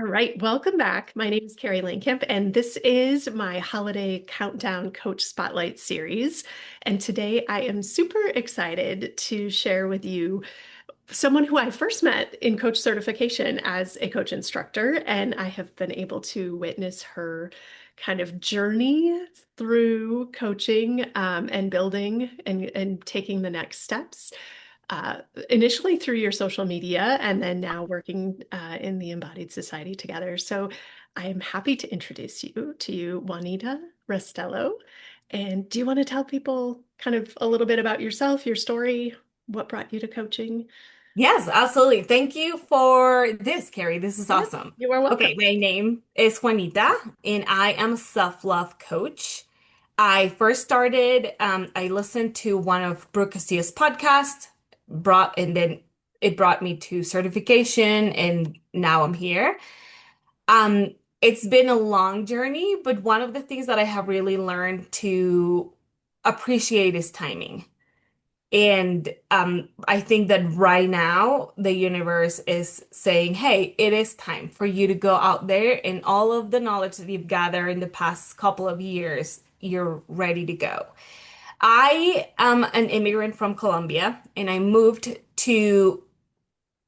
All right, welcome back. My name is Kari Langkamp, and this is my holiday countdown coach spotlight series. And today I am super excited to share with you someone who I first met in coach certification as a coach instructor, and I have been able to witness her kind of journey through coaching and building and taking the next steps uh, initially through your social media and then now working in the Embodied Society together. So I am happy to introduce you, Juanita Rastello. And do you want to tell people kind of a little bit about yourself, your story, what brought you to coaching? Yes, absolutely. Thank you for this, Carrie. This is Yep, awesome. you are welcome. Okay, my name is Juanita, and I am a self-love coach. I first started, I listened to one of Brooke Castillo's podcasts, and then it brought me to certification, and now I'm here. It's been a long journey, but one of the things that I have really learned to appreciate is timing. And I think that right now the universe is saying, hey, it is time for you to go out there and all of the knowledge that you've gathered in the past couple of years, you're ready to go. I am an immigrant from Colombia and I moved to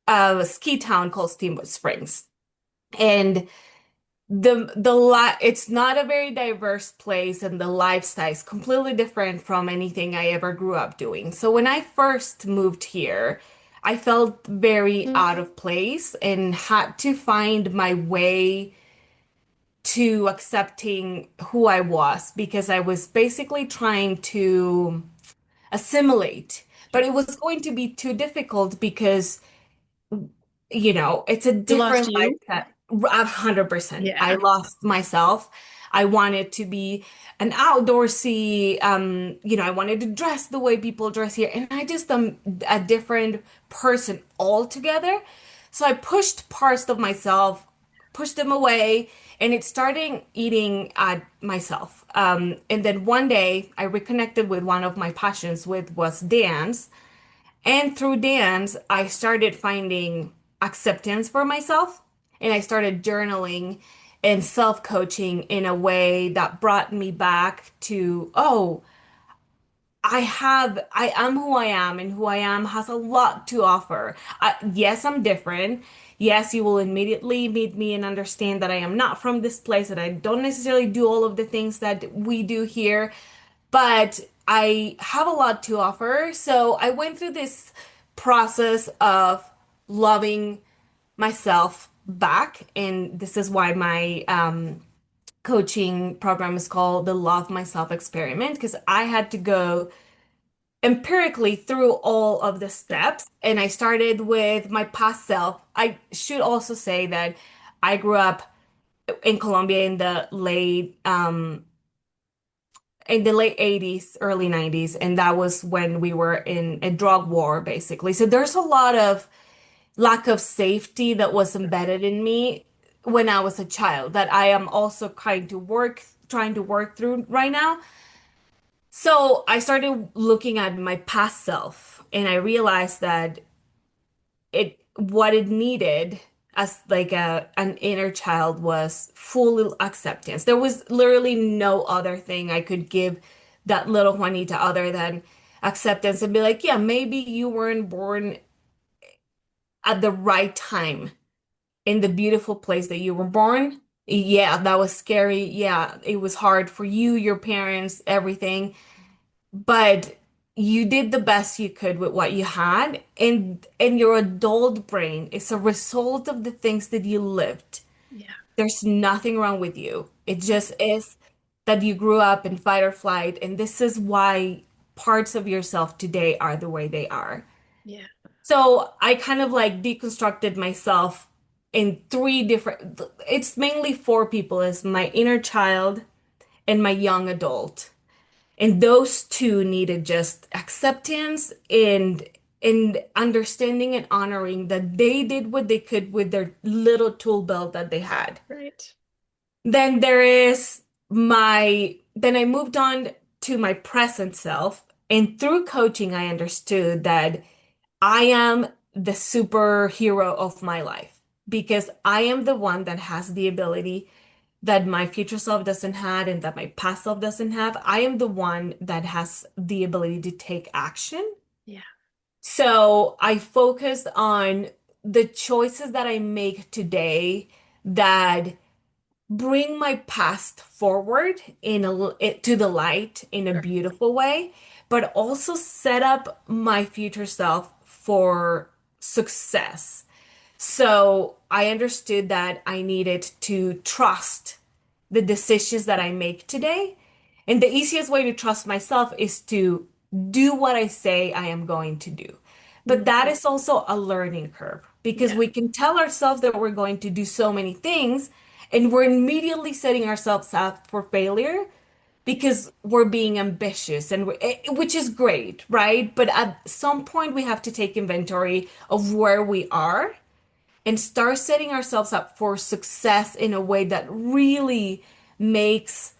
a ski town called Steamboat Springs. And it's not a very diverse place and the lifestyle is completely different from anything I ever grew up doing. So when I first moved here, I felt very out of place and had to find my way to accepting who I was because I was basically trying to assimilate, but Sure. it was going to be too difficult because it's a You lost different you? lifestyle. 100%. I Yeah. lost myself. I wanted to be an outdoorsy, I wanted to dress the way people dress here. And I just am a different person altogether. So I pushed parts of myself, pushed them away, and it started eating at myself. And then one day I reconnected with one of my passions with was dance. And through dance, I started finding acceptance for myself and I started journaling and self-coaching in a way that brought me back to, oh, I am who I am, and who I am has a lot to offer. Yes, I'm different. Yes, you will immediately meet me and understand that I am not from this place, that I don't necessarily do all of the things that we do here, but I have a lot to offer. So I went through this process of loving myself back, and this is why my coaching program is called the Love Myself Experiment, because I had to go empirically through all of the steps. And I started with my past self. I should also say that I grew up in Colombia in the late 80s, early 90s, and that was when we were in a drug war, basically. So there's a lot of lack of safety that was embedded in me when I was a child that I am also trying to work through right now. So I started looking at my past self and I realized that what it needed as like an inner child was full acceptance. There was literally no other thing I could give that little Juanita other than acceptance and be like, yeah, maybe you weren't born at the right time in the beautiful place that you were born. Yeah, that was scary. Yeah, it was hard for you, your parents, everything. But you did the best you could with what you had, and your adult brain is a result of the things that you lived. Yeah. There's nothing wrong with you. It just is that you grew up in fight or flight, and this is why parts of yourself today are the way they are. Yeah. So I kind of like deconstructed myself in it's mainly four people, is my inner child and my young adult. And those two needed just acceptance and understanding and honoring that they did what they could with their little tool belt that they had. Right. Then then I moved on to my present self. And through coaching, I understood that I am the superhero of my life. because I am the one that has the ability that my future self doesn't have and that my past self doesn't have. I am the one that has the ability to take action. Yeah. So I focused on the choices that I make today that bring my past forward to the light in a Sure. beautiful way, but also set up my future self for success. So I understood that I needed to trust the decisions that I make today. And the easiest way to trust myself is to do what I say I am going to do. But that Mhm. is also a learning curve because Yeah. we can tell ourselves that we're going to do so many things and we're immediately setting ourselves up for failure because we're being ambitious and which is great, right? But at some point we have to take inventory of where we are and start setting ourselves up for success in a way that really makes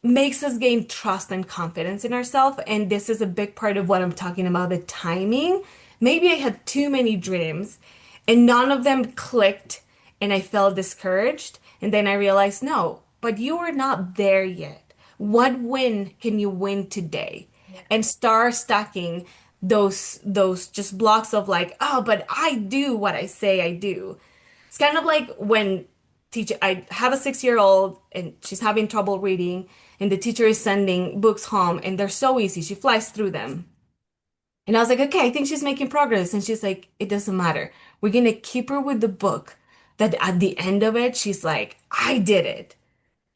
makes us gain trust and confidence in ourselves. And this is a big part of what I'm talking about, the timing. Maybe I had too many dreams and none of them clicked and I felt discouraged. And then I realized, no, but you are not there yet. What win can you win today? Yeah. And start stacking those just blocks of like, oh, but I do what I say I do. It's kind of like when teacher I have a 6-year-old and she's having trouble reading and the teacher is sending books home and they're so easy. She flies through them. And I was like, okay, I think she's making progress. And she's like, it doesn't matter. We're gonna keep her with the book that at the end of it, she's like, I did it.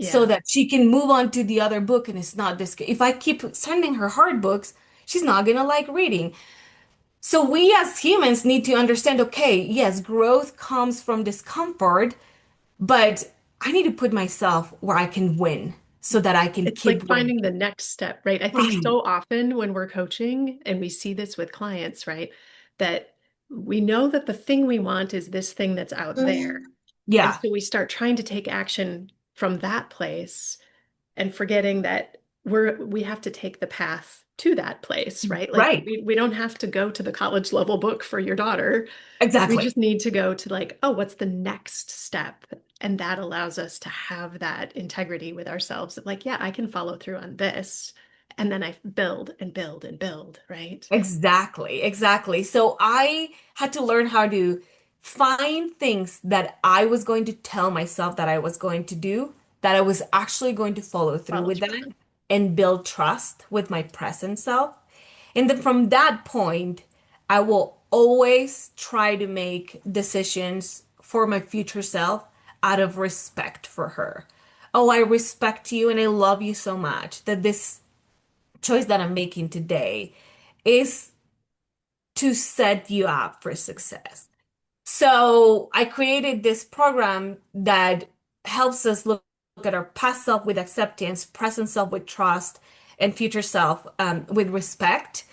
So Yeah. that she can move on to the other book and it's not this. If I keep sending her hard books, she's not gonna like reading. So we as humans need to understand, okay, yes, growth comes from discomfort, but I need to put myself where I can win so that I can It's keep like winning. finding the next step, right? I think Right. so often when we're coaching, and we see this with clients, right, that we know that the thing we want is this thing that's out there. And Yeah. so we start trying to take action from that place and forgetting that we have to take the path to that place, right? Like Right. we don't have to go to the college level book for your daughter. We Exactly. just need to go to like, oh, what's the next step? And that allows us to have that integrity with ourselves of like, yeah, I can follow through on this. And then I build and build and build, right? Exactly. Exactly. So I had to learn how to find things that I was going to tell myself that I was going to do, that I was actually going to follow through Follow with through that on. and build trust with my present self. And then from that point, I will always try to make decisions for my future self out of respect for her. Oh, I respect you and I love you so much that this choice that I'm making today is to set you up for success. So I created this program that helps us look at our past self with acceptance, present self with trust, and future self with respect.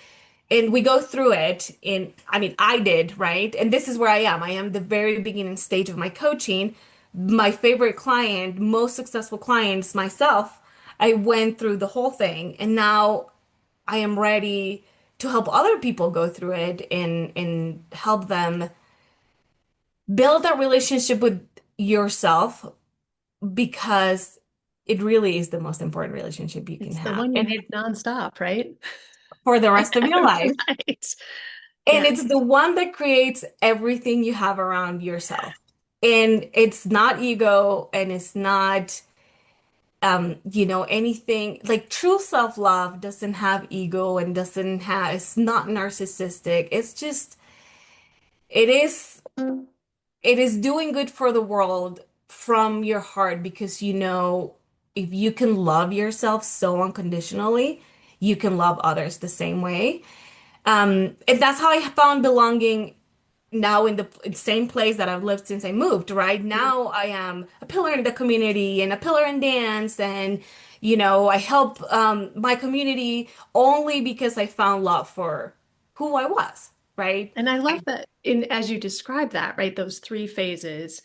And we go through it I mean, I did, right? And this is where I am. I am the very beginning stage of my coaching. My favorite client, most successful clients, myself, I went through the whole thing. And now I am ready to help other people go through it and help them build that relationship with yourself because it really is the most important relationship you can It's the have. one you And need it's nonstop, right? for the rest of your life. Right. And Yeah. it's the one that creates everything you have around yourself. And it's not ego and it's not anything like true self-love doesn't have ego and doesn't have it's not narcissistic. It's just it is it is doing good for the world from your heart because if you can love yourself so unconditionally, you can love others the same way. And that's how I found belonging now in the same place that I've lived since I moved, right? Now I am a pillar in the community and a pillar in dance and I help my community only because I found love for who I was, right? And I love I, that in as you describe that, right? Those three phases,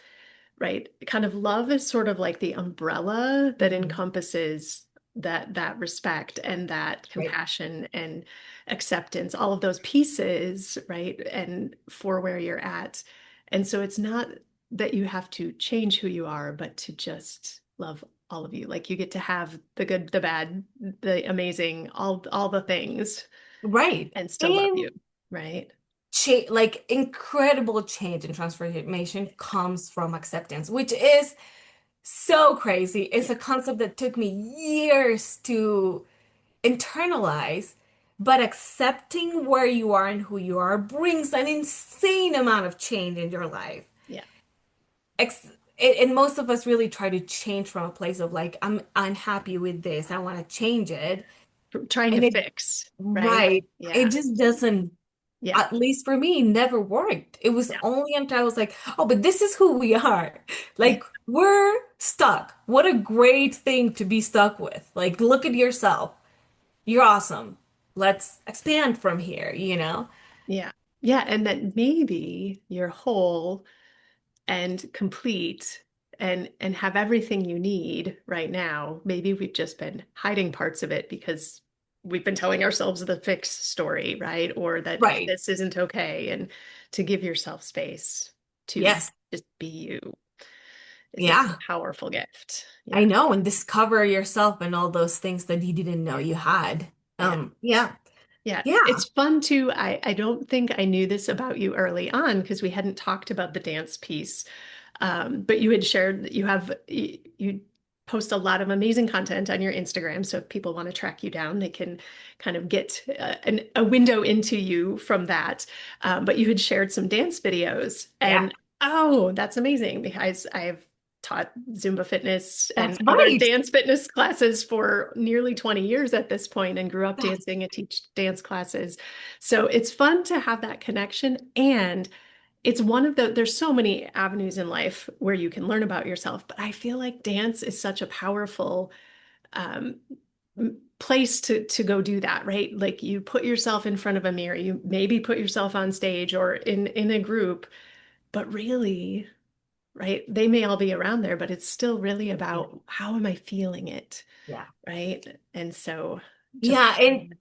right? Kind of love is sort of like the umbrella that Mhm. encompasses that respect and that Right. compassion and acceptance, all of those pieces, right? And for where you're at. And so it's not that you have to change who you are, but to just love all of you. Like you get to have the good, the bad, the amazing, all the things Right. and still love And you, right? cha like incredible change and transformation comes from acceptance, which is so crazy. It's Yeah, a concept that took me years to internalize, but accepting where you are and who you are brings an insane amount of change in your life. yeah. Ex and most of us really try to change from a place of like, I'm unhappy with this, I want to change it. Trying to And it, fix, right? right, it Yeah, just doesn't, yeah, at least for me, never worked. It was yeah, only until I was like, oh, but this is who we are. yeah, Like, we're stuck. What a great thing to be stuck with. Like, look at yourself. You're awesome. Let's expand from here, you know? yeah, yeah. And that maybe you're whole and complete and have everything you need right now. Maybe we've just been hiding parts of it because we've been telling ourselves the fix story, right? Or that Right. this isn't okay. And to give yourself space to Yes. just be you is a Yeah. powerful gift. I Yeah. know. And discover yourself and all those things that you didn't know you had. Yeah. Yeah. Yeah, Yeah. it's fun too. I don't think I knew this about you early on because we hadn't talked about the dance piece. But you had shared that you post a lot of amazing content on your Instagram. So if people want to track you down, they can kind of get a window into you from that. But you had shared some dance videos, Yeah. and oh, that's amazing because I've taught Zumba fitness That's and other right. dance fitness classes for nearly 20 years at this point and grew up That's dancing and teach dance classes. So it's fun to have that connection. And it's one of there's so many avenues in life where you can learn about yourself, but I feel like dance is such a powerful um, place to go do that, right? Like you put yourself in front of a mirror, you maybe put yourself on stage or in a group, but really, right? They may all be around there, but it's still really yeah. about how am I feeling it, Yeah. right? And so just Yeah. And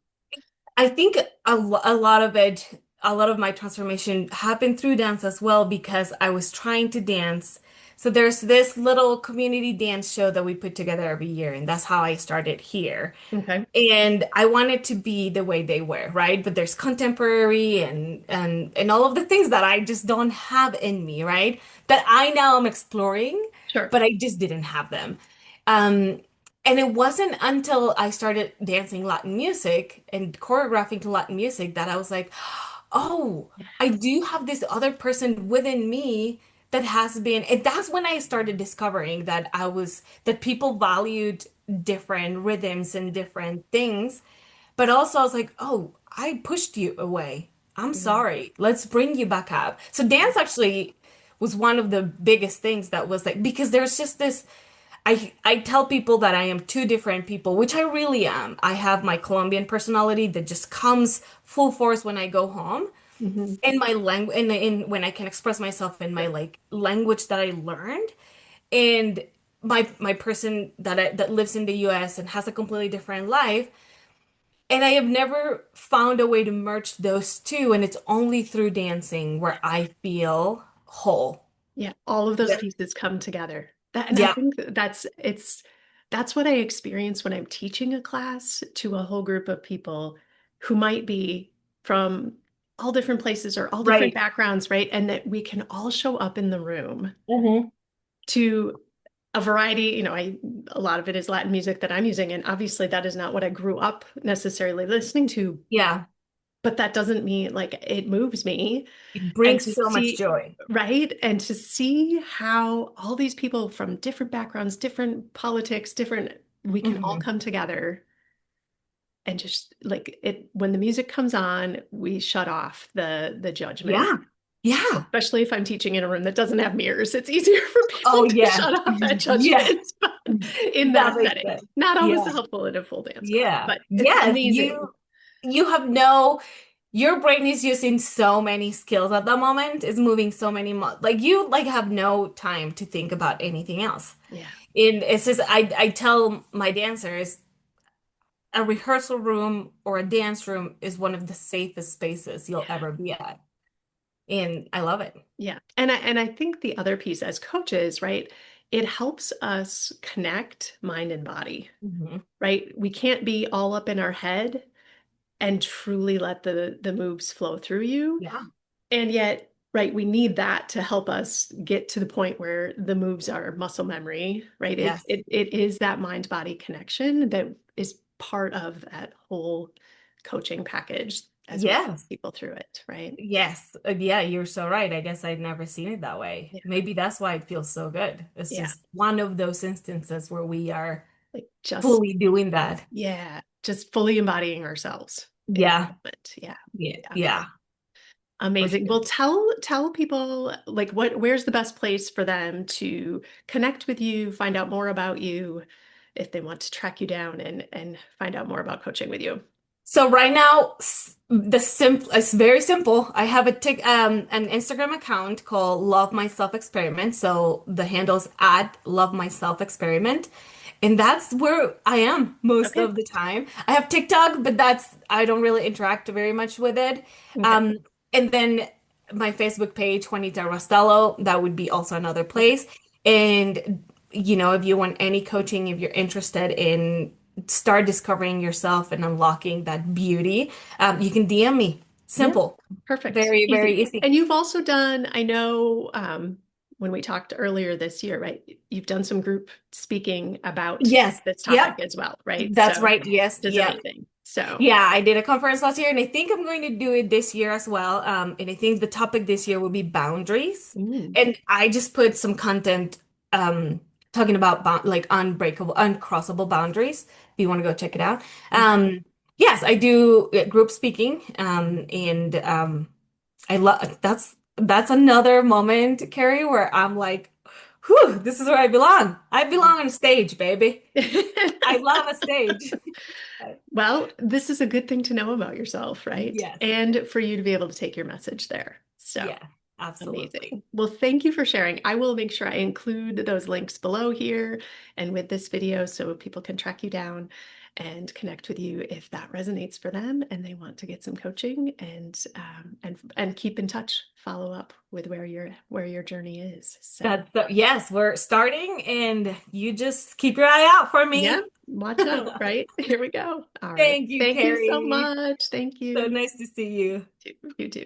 I think a lot of it, a lot of my transformation happened through dance as well because I was trying to dance. So there's this little community dance show that we put together every year, and that's how I started here. okay, And I wanted to be the way they were, right? But there's contemporary and all of the things that I just don't have in me, right? That I now am exploring, sure. but I just didn't have them. Um, and it wasn't until I started dancing Latin music and choreographing to Latin music that I was like, oh, I do have this other person within me that has been, and that's when I started discovering that that people valued different rhythms and different things. But also I was like, oh, I pushed you away. I'm Yeah. sorry. Let's bring you back up. So dance actually was one of the biggest things that was like, because there's just this, I tell people that I am two different people, which I really am. I have my Colombian personality that just comes full force when I go home Mhm. in my language in when I can express myself in my like language that I learned, and my person that lives in the US and has a completely different life, and I have never found a way to merge those two, and it's only through dancing where I feel whole. Yeah, all of those Yeah. pieces come together. And I Yeah. think that's what I experience when I'm teaching a class to a whole group of people who might be from all different places or all different Right. backgrounds, right? And that we can all show up in the room Hmm. to a variety, a lot of it is Latin music that I'm using, and obviously that is not what I grew up necessarily listening to, Yeah. but that doesn't mean like it moves me. It And brings to so much see, joy. right? And to see how all these people from different backgrounds, different politics, we can all Hmm. come together and just like it, when the music comes on, we shut off the judgment. Yeah. Yeah. Especially if I'm teaching in a room that doesn't have mirrors, it's easier for people Oh to yeah. shut off that Yeah. judgment in That that makes setting. sense. Not always Yeah. helpful in a full dance class, Yeah. but it's Yes, amazing. you have no your brain is using so many skills at the moment. It's moving so many mo like you like have no time to think about anything else. Yeah. And it's just I tell my dancers a rehearsal room or a dance room is one of the safest spaces you'll ever be at. And I love it. Yeah. And I think the other piece as coaches, right? It helps us connect mind and body, Hmm. right? We can't be all up in our head and truly let the moves flow through you. Yeah. And yet, right, we need that to help us get to the point where the moves are muscle memory, right? It Yes. it it is that mind body connection that is part of that whole coaching package as we take Yes. people through it, right? Yes. Yeah, you're so right. I guess I'd never seen it that way. Yeah. Maybe that's why it feels so good. It's Yeah. just one of those instances where we are Like just fully doing that. yeah, just fully embodying ourselves in the Yeah. moment. Yeah. Yeah. Yeah. Yeah. For Amazing. sure. Well, tell people like where's the best place for them to connect with you, find out more about you, if they want to track you down and find out more about coaching with you. So right now, the simple it's very simple. I have an Instagram account called Love Myself Experiment. So the handle's at Love Myself Experiment. And that's where I am most Okay. of the time. I have TikTok, but I don't really interact very much with it. Okay. Um, and then my Facebook page, Juanita Rastello, that would be also another Okay. place. And if you want any coaching, if you're interested in start discovering yourself and unlocking that beauty, you can DM me. Yeah. Simple. Perfect. Very, very Easy. easy. And you've also done, I know, when we talked earlier this year, right? You've done some group speaking about Yes. this topic Yep. as well, right? That's So, right. Yes. which is Yep. amazing. So, Yeah, I did a conference last year, and I think I'm going to do it this year as well. And I think the topic this year will be boundaries. mm, And I just put some content talking about like unbreakable, uncrossable boundaries. If you want to go check it out. okay. Yes, I do group speaking, and I love that's another moment, Carrie, where I'm like, "Whew, this is where I belong. I belong on stage, baby. I love a stage." Well, this is a good thing to know about yourself, right? Yes. And for you to be able to take your message there. So Yeah, absolutely. amazing. Well, thank you for sharing. I will make sure I include those links below here and with this video so people can track you down and connect with you if that resonates for them and they want to get some coaching and keep in touch, follow up with where your journey is. So Yes, we're starting, and you just keep your eye out for yeah, me. watch out, right? Here we go. All right. Thank you, Thank you so Carrie. much. Thank So you. nice to see you. You too.